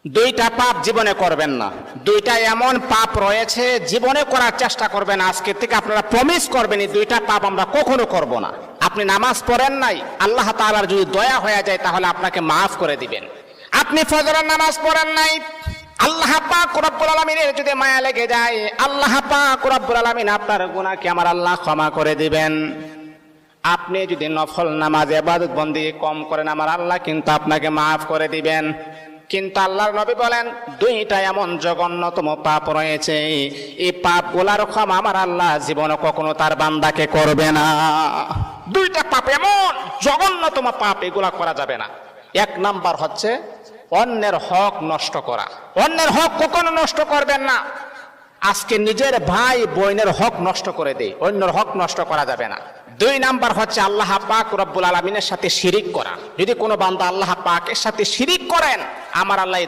দুইটা পাপ জীবনে করবেন না। দুইটা এমন পাপ রয়েছে জীবনে করার চেষ্টা করবেন, আজকে থেকে আপনারা প্রমিস করবেন এই দুইটা পাপ আমরা কখনো করব না। আপনি নামাজ পড়েন নাই, আল্লাহ তাআলার যদি দয়া হয়ে যায় তাহলে আপনাকে মাফ করে দিবেন। আপনি ফজরের নামাজ পড়েন নাই, আল্লাহ পাক রব্বুল আলামিনের যদি মায়া লেগে যায়, আল্লাহ পাক রব্বুল আলামিন আপনার গুনাহকে আমার আল্লাহ ক্ষমা করে দিবেন। আপনি যদি নফল নামাজ ইবাদত বন্দেগী কম করেন, আমার আল্লাহ কিন্তু আপনাকে মাফ করে দিবেন। কিন্তু আল্লাহর নবী বলেন দুইটা এমন জঘন্যতম পাপ রয়েছে, এই পাপগুলার ক্ষমা আমার আল্লাহ জীবনে কখনো তার বান্দাকে করবে না। দুইটা পাপ এমন জঘন্যতম পাপ, এগুলা করা যাবে না। এক নাম্বার হচ্ছে অন্যের হক নষ্ট করা। অন্যের হক কখনো নষ্ট করবেন না। আজকে নিজের ভাই বোনের হক নষ্ট করে দেয়, অন্যের হক নষ্ট করা যাবে না। দুই নাম্বার হচ্ছে আল্লাহ পাক রব্বুল আলামিনের সাথে শিরিক করা। যদি কোনো বান্দা আল্লাহ পাকের সাথে শিরিক করেন, আমার আল্লাহ